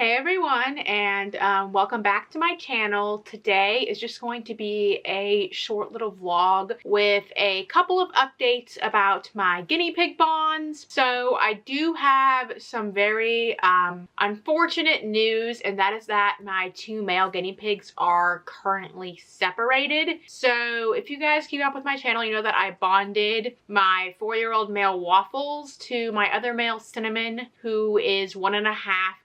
Hey everyone, and welcome back to my channel. Today is just going to be a short little vlog with a couple of updates about my guinea pig bonds. So I do have some very unfortunate news, and that is that my two male guinea pigs are currently separated. So if you guys keep up with my channel, you know that I bonded my 4-year-old male Waffles to my other male Cinnamon, who is 1.5,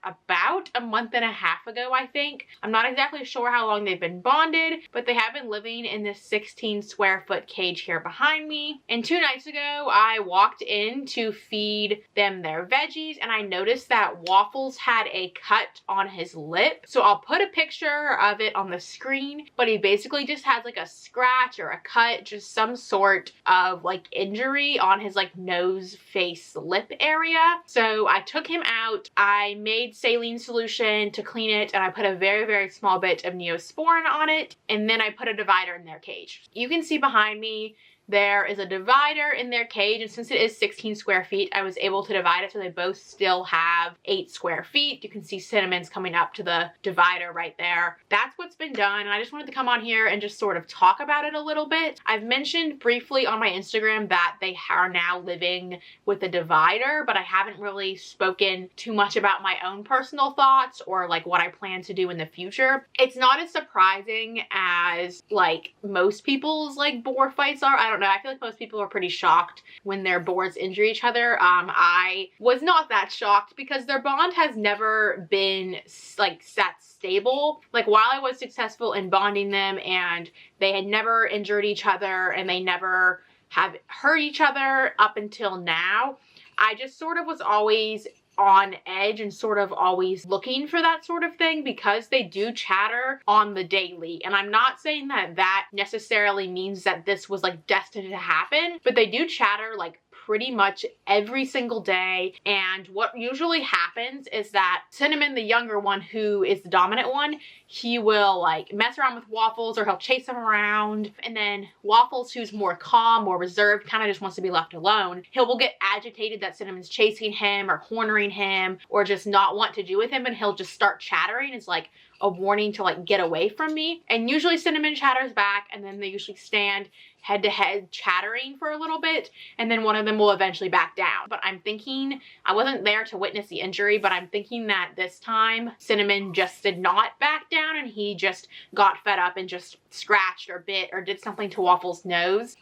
about a month and a half ago, I think. I'm not exactly sure how long they've been bonded, but they have been living in this 16 square foot cage here behind me. And 2 nights ago, I walked in to feed them their veggies, and I noticed that Waffles had a cut on his lip. So I'll put a picture of it on the screen, but he basically just has like a scratch or a cut, just some sort of like injury on his like nose, face, lip area. So I took him out. I made saline solution to clean it, and I put a very, very small bit of Neosporin on it, and then I put a divider in their cage. You can see behind me there is a divider in their cage, and since it is 16 square feet, I was able to divide it so they both still have 8 square feet. You can see Cinnamon's coming up to the divider right there. That's what's been done, and I just wanted to come on here and just sort of talk about it a little bit. I've mentioned briefly on my Instagram that they are now living with a divider, but I haven't really spoken too much about my own personal thoughts or like what I plan to do in the future. It's not as surprising as like most people's like boar fights are. I don't know. I feel like most people are pretty shocked when their boars injure each other. I was not that shocked because their bond has never been like sat stable. Like while I was successful in bonding them and they had never injured each other and they never have hurt each other up until now, I just sort of was always on edge and sort of always looking for that sort of thing because they do chatter on the daily. And I'm not saying that that necessarily means that this was like destined to happen, but they do chatter like pretty much every single day. And what usually happens is that Cinnamon, the younger one, who is the dominant one, he will like mess around with Waffles or he'll chase him around. And then Waffles, who's more calm, more reserved, kind of just wants to be left alone, will get agitated that Cinnamon's chasing him or cornering him or just not want to do with him, and he'll just start chattering. It's like a warning to like get away from me. And usually Cinnamon chatters back, and then they usually stand head to head chattering for a little bit, and then one of them will eventually back down. But I'm thinking, I wasn't there to witness the injury, but I'm thinking that this time Cinnamon just did not back down and he just got fed up and just scratched or bit or did something to Waffles' nose.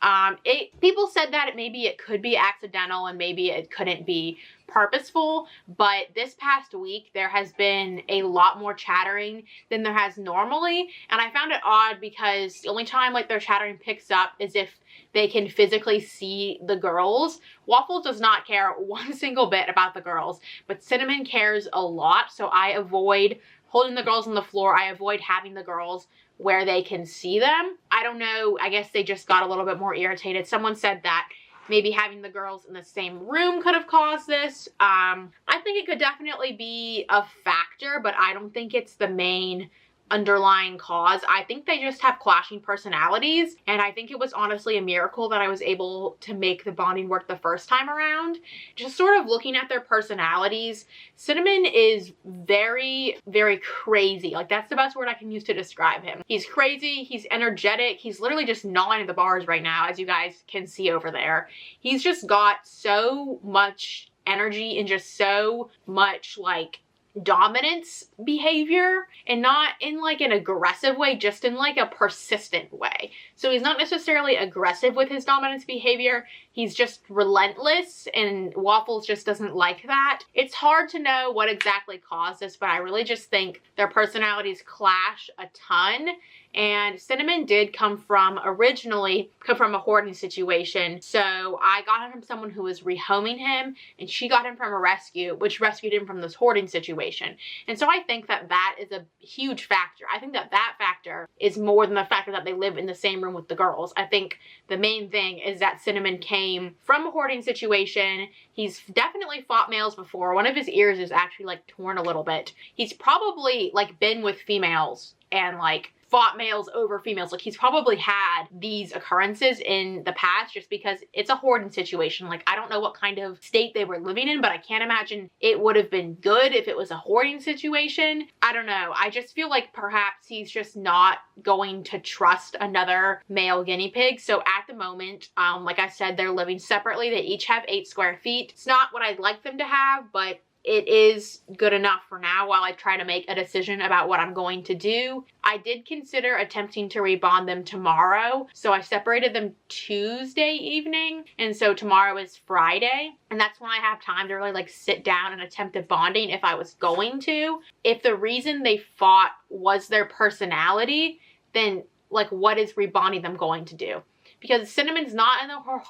People said that maybe it could be accidental and maybe it couldn't be purposeful, but this past week there has been a lot more chattering than there has normally, and I found it odd because the only time like their chattering picks up is if they can physically see the girls. Waffles does not care one single bit about the girls, but Cinnamon cares a lot, so I avoid holding the girls on the floor. I avoid having the girls where they can see them. I don't know, I guess they just got a little bit more irritated. Someone said that maybe having the girls in the same room could have caused this. I think it could definitely be a factor, but I don't think it's the main underlying cause. I think they just have clashing personalities, and I think it was honestly a miracle that I was able to make the bonding work the first time around. Just sort of looking at their personalities, Cinnamon is very, very crazy. Like that's the best word I can use to describe him. He's crazy, he's energetic, he's literally just gnawing at the bars right now, as you guys can see over there. He's just got so much energy and just so much like dominance behavior, and not in like an aggressive way, just in like a persistent way. So he's not necessarily aggressive with his dominance behavior, he's just relentless, and Waffles just doesn't like that. It's hard to know what exactly caused this, but I really just think their personalities clash a ton. And Cinnamon did originally come from a hoarding situation. So I got him from someone who was rehoming him, and she got him from a rescue, which rescued him from this hoarding situation. And so I think that that is a huge factor. I think that that factor is more than the factor that they live in the same room with the girls. I think the main thing is that Cinnamon came from a hoarding situation. He's definitely fought males before. One of his ears is actually like torn a little bit. He's probably like been with females and like fought males over females. Like, he's probably had these occurrences in the past just because it's a hoarding situation. Like, I don't know what kind of state they were living in, but I can't imagine it would have been good if it was a hoarding situation. I don't know. I just feel like perhaps he's just not going to trust another male guinea pig. So at the moment, like I said, they're living separately. They each have 8 square feet. It's not what I'd like them to have, but it is good enough for now while I try to make a decision about what I'm going to do. I did consider attempting to rebond them tomorrow. So I separated them Tuesday evening. And so tomorrow is Friday. And that's when I have time to really like sit down and attempt at bonding if I was going to. If the reason they fought was their personality, then like what is rebonding them going to do? Because Cinnamon's not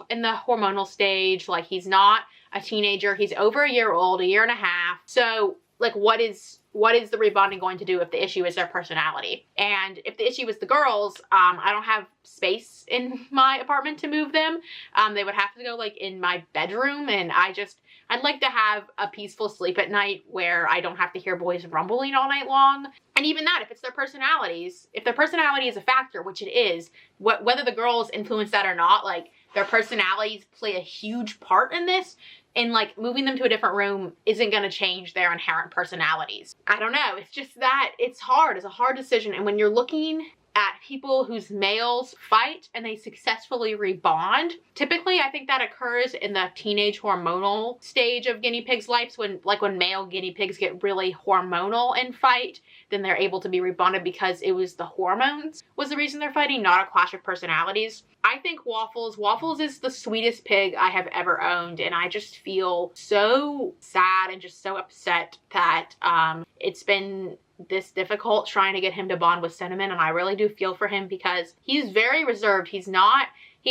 in the hormonal stage. Like, he's not a teenager. He's over a year old, a year and a half. So like what is the rebonding going to do if the issue is their personality? And if the issue is the girls, I don't have space in my apartment to move them. They would have to go like in my bedroom, and I'd like to have a peaceful sleep at night where I don't have to hear boys rumbling all night long. And even that, if it's their personalities, if their personality is a factor, which it is, whether the girls influence that or not, like their personalities play a huge part in this. And like moving them to a different room isn't going to change their inherent personalities. I don't know. It's just that it's hard. It's a hard decision. And when you're looking at people whose males fight and they successfully rebond, typically I think that occurs in the teenage hormonal stage of guinea pigs' lives, when male guinea pigs get really hormonal and fight, then they're able to be rebonded because it was the hormones was the reason they're fighting, not a clash of personalities. I think Waffles is the sweetest pig I have ever owned, and I just feel so sad and just so upset that it's been this difficult trying to get him to bond with Cinnamon. And I really do feel for him because he's very reserved. He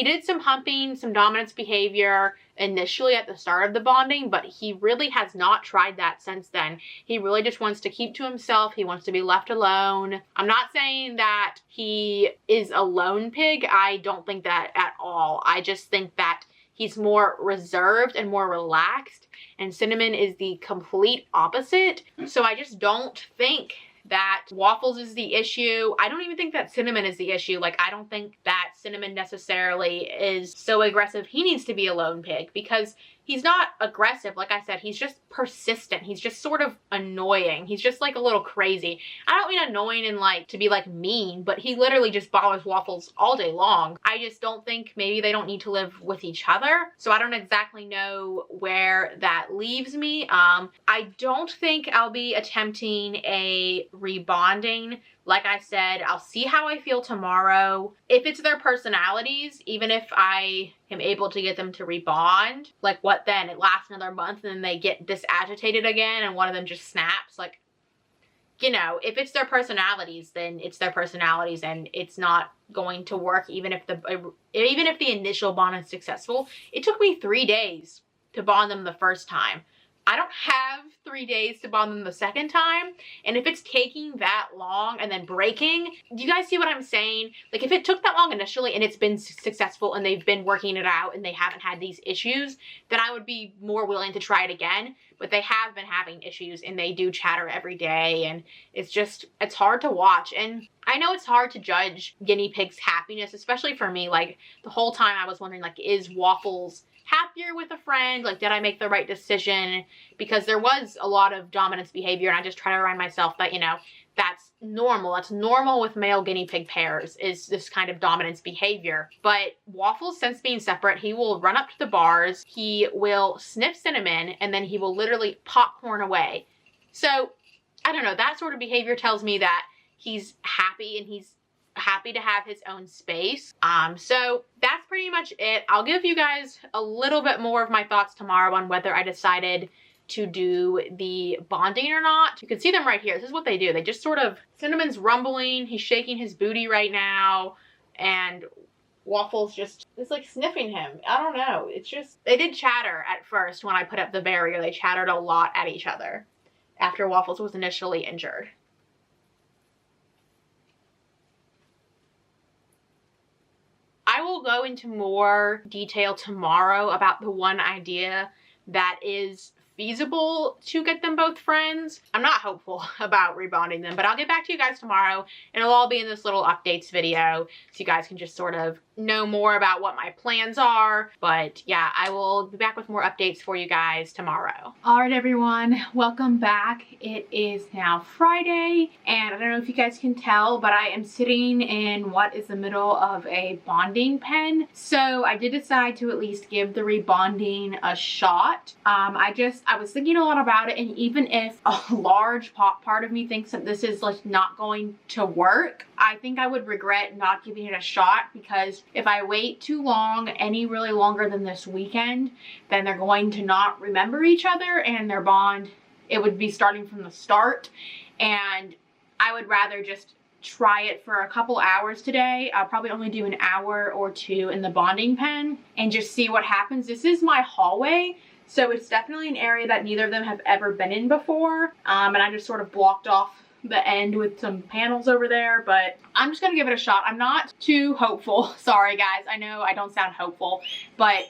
did some humping, some dominance behavior initially at the start of the bonding, but he really has not tried that since then. He really just wants to keep to himself. He wants to be left alone. I'm not saying that he is a lone pig. I don't think that at all. I just think that he's more reserved and more relaxed, and Cinnamon is the complete opposite. So I just don't think that Waffles is the issue. I don't even think that Cinnamon is the issue. Like, I don't think that Cinnamon necessarily is so aggressive. He needs to be a lone pig because he's not aggressive. Like I said, he's just persistent. He's just sort of annoying. He's just like a little crazy. I don't mean annoying and like to be like mean, but he literally just bothers Waffles all day long. I just don't think maybe they don't need to live with each other. So I don't exactly know where that leaves me. I don't think I'll be attempting a rebonding. Like I said, I'll see how I feel tomorrow. If it's their personalities, even if I am able to get them to rebond, like what then? It lasts another month and then they get this agitated again and one of them just snaps. Like, you know, if it's their personalities, then it's their personalities and it's not going to work even if the initial bond is successful. It took me 3 days to bond them the first time. I don't have 3 days to bond them the second time. And if it's taking that long and then breaking, do you guys see what I'm saying? Like, if it took that long initially and it's been successful and they've been working it out and they haven't had these issues, then I would be more willing to try it again. But they have been having issues and they do chatter every day, and it's hard to watch. And I know it's hard to judge guinea pigs' happiness, especially for me. Like, the whole time I was wondering, like, is Waffles happier with a friend? Like, did I make the right decision? Because there was a lot of dominance behavior, and I just try to remind myself that, you know, that's normal. That's normal with male guinea pig pairs, is this kind of dominance behavior. But Waffles, since being separate, he will run up to the bars, he will sniff Cinnamon, and then he will literally popcorn away. So, I don't know, that sort of behavior tells me that he's happy and he's happy to have his own space. So that's pretty much it. I'll give you guys a little bit more of my thoughts tomorrow on whether I decided to do the bonding or not. You can see them right here. This is what they do. They just sort of, Cinnamon's rumbling, he's shaking his booty right now, and Waffles just is like sniffing him. I don't know. It's just, they did chatter at first when I put up the barrier. They chattered a lot at each other after Waffles was initially injured. I will go into more detail tomorrow about the one idea that is feasible to get them both friends. I'm not hopeful about rebonding them, but I'll get back to you guys tomorrow, and it'll all be in this little updates video so you guys can just sort of know more about what my plans are. But yeah, I will be back with more updates for you guys tomorrow. All right, everyone, welcome back. It is now Friday, and I don't know if you guys can tell, but I am sitting in what is the middle of a bonding pen. So I did decide to at least give the rebonding a shot. I was thinking a lot about it, and even if a large part of me thinks that this is like not going to work, I think I would regret not giving it a shot, because if I wait too long, any really longer than this weekend, then they're going to not remember each other, and their bond, it would be starting from the start. And I would rather just try it for a couple hours today. I'll probably only do an hour or two in the bonding pen and just see what happens. This is my hallway, so it's definitely an area that neither of them have ever been in before. And I just sort of blocked off the end with some panels over there, but I'm just gonna give it a shot. I'm not too hopeful. Sorry guys, I know I don't sound hopeful, but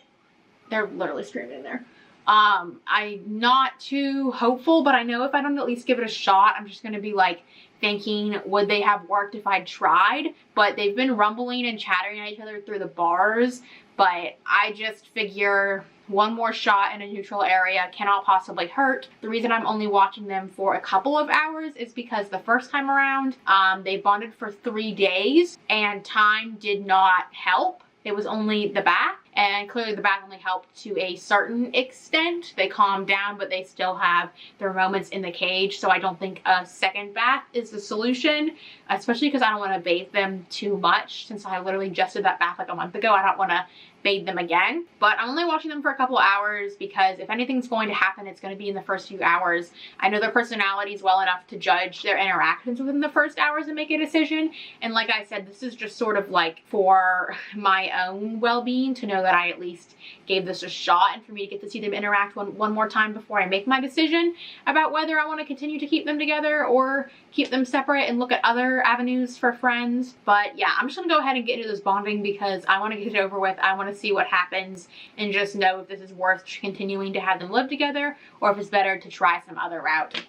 they're literally screaming in there. I'm not too hopeful, but I know if I don't at least give it a shot, I'm just gonna be like thinking, would they have worked if I'd tried? But they've been rumbling and chattering at each other through the bars, but I just figure one more shot in a neutral area cannot possibly hurt. The reason I'm only watching them for a couple of hours is because the first time around, they bonded for 3 days and time did not help. It was only the bath, and clearly the bath only helped to a certain extent. They calmed down, but they still have their moments in the cage, so I don't think a second bath is the solution, especially because I don't want to bathe them too much. Since I literally just did that bath like a month ago, I don't want to bathe them again. But I'm only watching them for a couple hours because if anything's going to happen, it's going to be in the first few hours. I know their personalities well enough to judge their interactions within the first hours and make a decision. And like I said, this is just sort of like for my own well-being, to know that I at least gave this a shot, and for me to get to see them interact one more time before I make my decision about whether I want to continue to keep them together or keep them separate and look at other avenues for friends. But yeah, I'm just gonna go ahead and get into this bonding because I want to get it over with. I want to see what happens and just know if this is worth continuing to have them live together or if it's better to try some other route.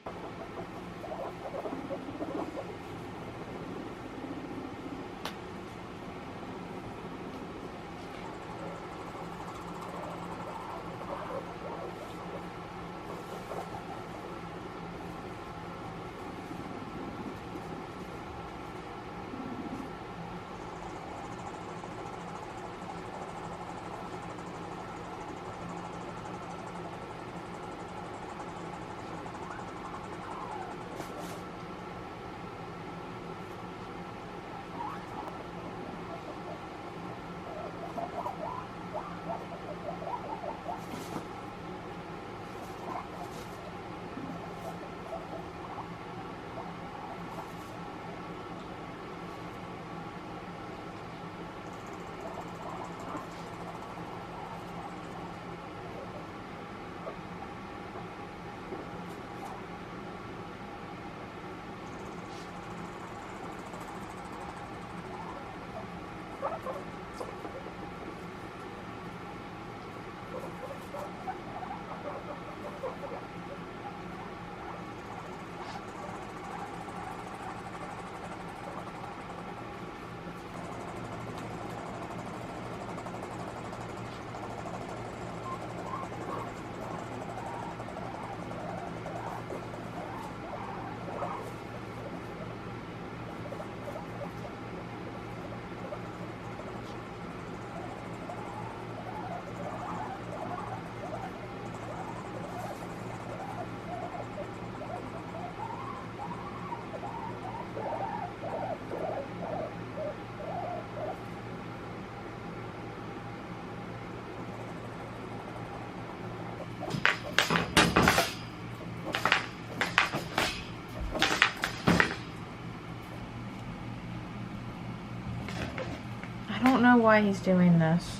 I don't know why he's doing this.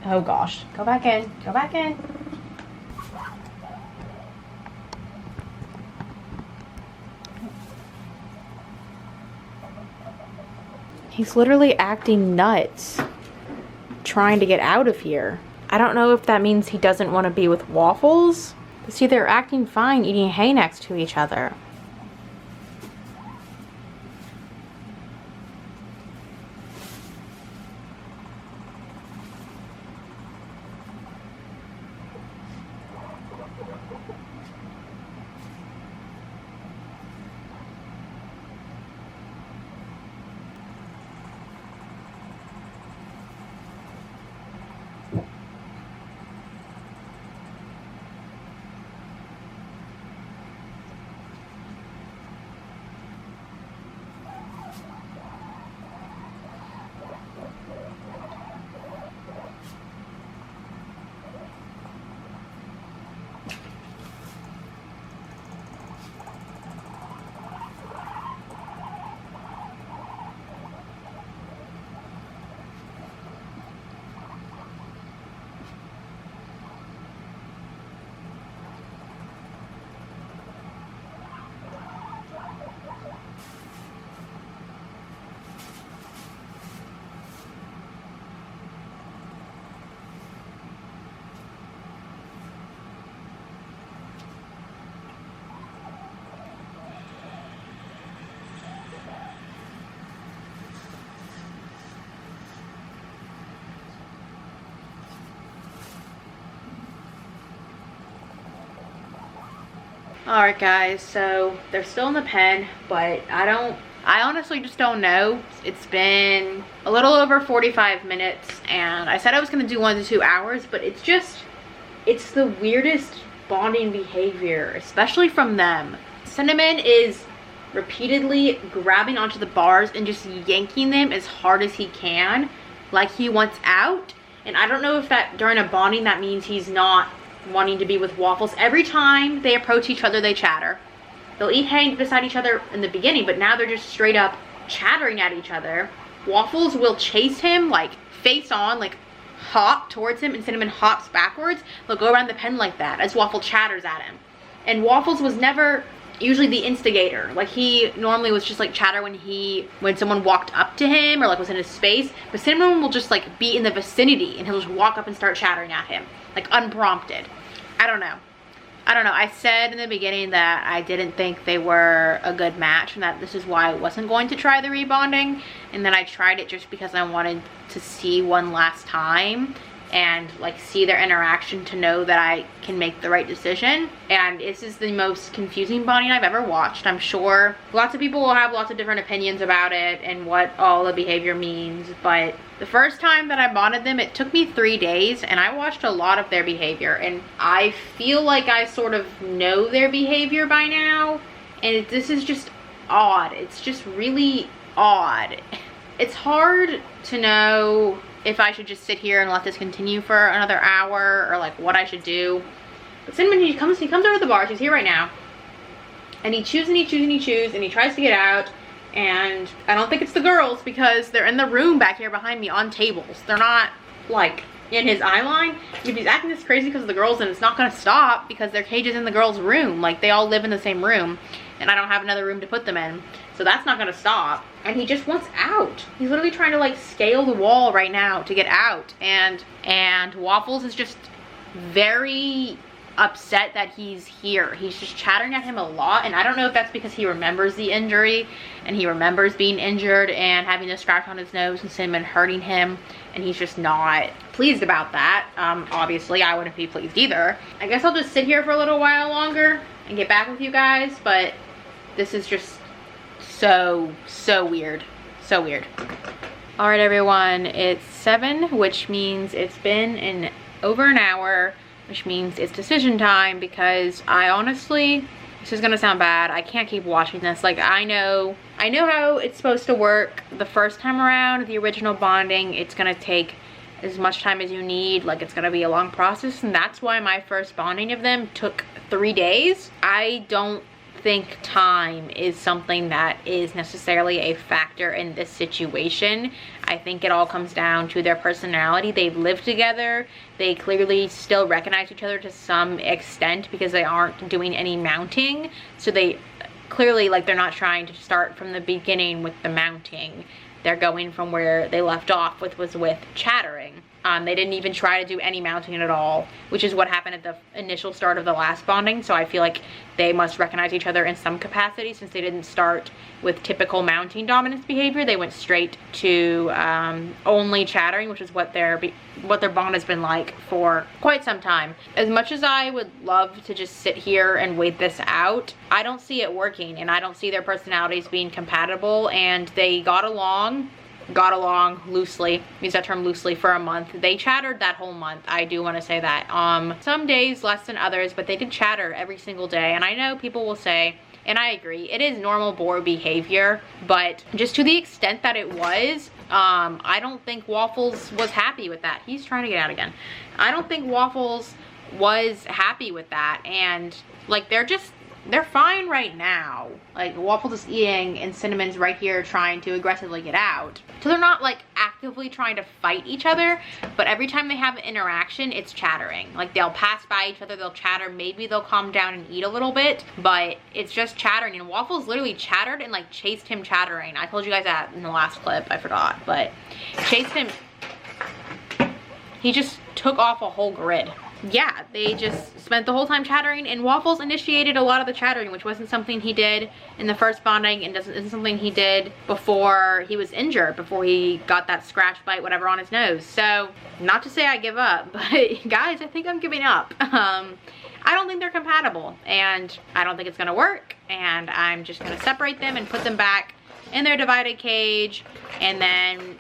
Oh gosh, go back in, go back in. He's literally acting nuts, trying to get out of here. I don't know if that means he doesn't want to be with Waffles. But see, they're acting fine eating hay next to each other. Alright guys, so they're still in the pen, but I honestly just don't know. It's been a little over 45 minutes and I said I was going to do 1 to 2 hours, but it's the weirdest bonding behavior, especially from them. Cinnamon is repeatedly grabbing onto the bars and just yanking them as hard as he can, like he wants out. And I don't know if that during a bonding that means he's not wanting to be with Waffles. Every time they approach each other, they chatter. They'll eat hay beside each other in the beginning, but now they're just straight up chattering at each other. Waffles will chase him, like face on, like hop towards him, and Cinnamon hops backwards. They'll go around the pen like that as Waffle chatters at him. And Waffles was never usually the instigator. Like he normally was just like chatter when someone walked up to him or like was in his space. But Cinnamon will just like be in the vicinity and he'll just walk up and start chattering at him, like unprompted. I don't know. I said in the beginning that I didn't think they were a good match and that this is why I wasn't going to try the rebonding. And then I tried it just because I wanted to see one last time and like see their interaction to know that I can make the right decision. And this is the most confusing bonding I've ever watched. I'm sure lots of people will have lots of different opinions about it and what all the behavior means, but the first time that I bonded them, it took me 3 days and I watched a lot of their behavior and I feel like I sort of know their behavior by now, and this is just odd. It's just really odd. It's hard to know if I should just sit here and let this continue for another hour or like what I should do. But Cinnamon, he comes over to the bars. He's here right now. And he chews and he chews and he chews and he tries to get out. And I don't think it's the girls because they're in the room back here behind me on tables. They're not like in his eye line. If he's acting this crazy because of the girls, then it's not going to stop because their cage is in the girls' room. Like they all live in the same room and I don't have another room to put them in. So that's not going to stop. And he just wants out. He's literally trying to like scale the wall right now to get out. And Waffles is just very upset that he's here. He's just chattering at him a lot, and I don't know if that's because he remembers the injury and he remembers being injured and having a scratch on his nose and Cinnamon hurting him, and he's just not pleased about that. Obviously I wouldn't be pleased either. I guess I'll just sit here for a little while longer and get back with you guys, but this is just so weird. So weird. All right everyone, it's 7, which means it's been over an hour, which means it's decision time, because I honestly, this is gonna sound bad, I can't keep watching this. Like I know how it's supposed to work the first time around, the original bonding. It's gonna take as much time as you need, like it's gonna be a long process, and that's why my first bonding of them took 3 days. I don't think time is something that is necessarily a factor in this situation. I think it all comes down to their personality. They've lived together. They clearly still recognize each other to some extent because they aren't doing any mounting. So they clearly, like, they're not trying to start from the beginning with the mounting. they're going from where they left off, which was with chattering. They didn't even try to do any mounting at all, which is what happened at the initial start of the last bonding. So I feel like they must recognize each other in some capacity, since they didn't start with typical mounting dominance behavior. They went straight to only chattering, which is what their bond has been like for quite some time. As much as I would love to just sit here and wait this out, I don't see it working, and I don't see their personalities being compatible. And they got along loosely, use that term loosely, for a month. They chattered that whole month. I do want to say that. Some days less than others, but they did chatter every single day. And I know people will say, and I agree, it is normal boar behavior, but just to the extent that it was, I don't think Waffles was happy with that. He's trying to get out again. I don't think Waffles was happy with that. And like, they're fine right now. Like, Waffles is eating and Cinnamon's right here trying to aggressively get out. So they're not like actively trying to fight each other, but every time they have an interaction, it's chattering. Like, they'll pass by each other, they'll chatter, maybe they'll calm down and eat a little bit, but it's just chattering. And Waffles literally chattered and like chased him chattering. I told you guys that in the last clip, I forgot, but chased him. He just took off a whole grid. Yeah, they just spent the whole time chattering, and Waffles initiated a lot of the chattering, which wasn't something he did in the first bonding, and isn't something he did before he was injured, before he got that scratch bite, whatever, on his nose. So, not to say I give up, but guys, I think I'm giving up. I don't think they're compatible, and I don't think it's gonna work, and I'm just gonna separate them and put them back in their divided cage, and then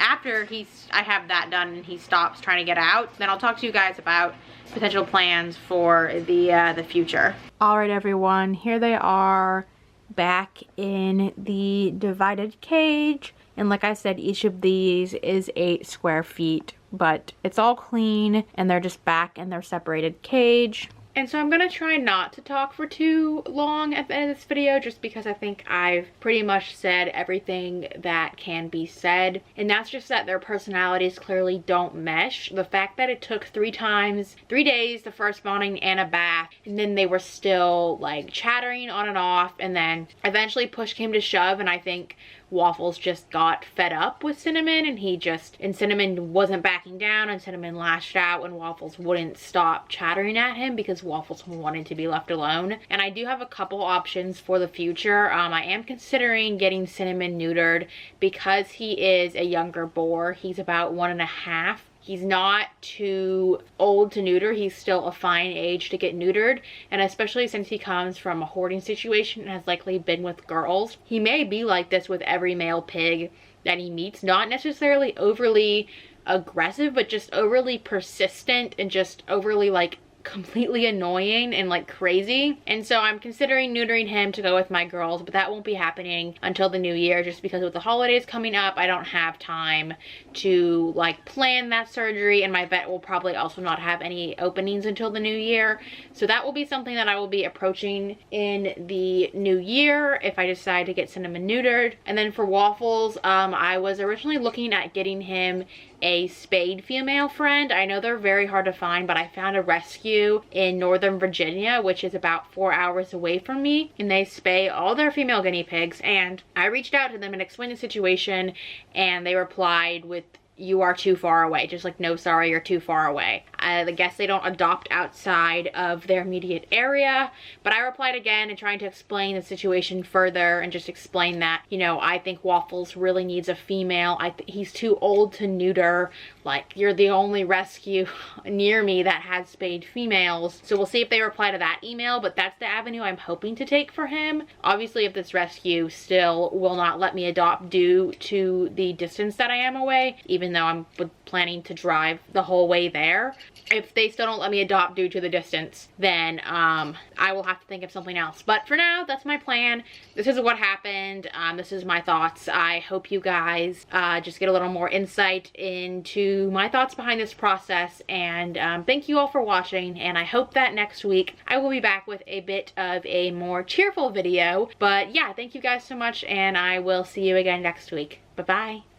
after I have that done and he stops trying to get out, then I'll talk to you guys about potential plans for the future. All right, everyone, here they are back in the divided cage, and like I said, each of these is 8 square feet, but it's all clean and they're just back in their separated cage. And so I'm gonna try not to talk for too long at the end of this video, just because I think I've pretty much said everything that can be said. And that's just that their personalities clearly don't mesh. The fact that it took 3 days, the first bonding and a bath, and then they were still like chattering on and off, and then eventually push came to shove, and I think Waffles just got fed up with Cinnamon, and Cinnamon wasn't backing down, and Cinnamon lashed out, and Waffles wouldn't stop chattering at him because Waffles wanted to be left alone. And I do have a couple options for the future. I am considering getting Cinnamon neutered because he is a younger boar. He's about 1.5. He's not too old to neuter. He's still a fine age to get neutered. And especially since he comes from a hoarding situation and has likely been with girls, he may be like this with every male pig that he meets. Not necessarily overly aggressive, but just overly persistent and just overly like completely annoying and like crazy. And so I'm considering neutering him to go with my girls, but that won't be happening until the new year, just because with the holidays coming up, I don't have time to like plan that surgery, and my vet will probably also not have any openings until the new year. So that will be something that I will be approaching in the new year if I decide to get Cinnamon neutered. And then for Waffles, I was originally looking at getting him a spayed female friend. I know they're very hard to find, but I found a rescue in Northern Virginia, which is about 4 hours away from me, and they spay all their female guinea pigs. And I reached out to them and explained the situation, and they replied with, "You are too far away." Just like, "No, sorry, you're too far away." I guess they don't adopt outside of their immediate area, but I replied again and trying to explain the situation further and just explain that, you know, I think Waffles really needs a female. He's too old to neuter. Like, you're the only rescue near me that has spayed females. So we'll see if they reply to that email, but that's the avenue I'm hoping to take for him. Obviously, if this rescue still will not let me adopt due to the distance that I am away, even though I'm planning to drive the whole way there, if they still don't let me adopt due to the distance, then I will have to think of something else. But for now, that's my plan. This is what happened. This is my thoughts. I hope you guys just get a little more insight into my thoughts behind this process. And thank you all for watching. And I hope that next week I will be back with a bit of a more cheerful video. But yeah, thank you guys so much, and I will see you again next week. Bye-bye.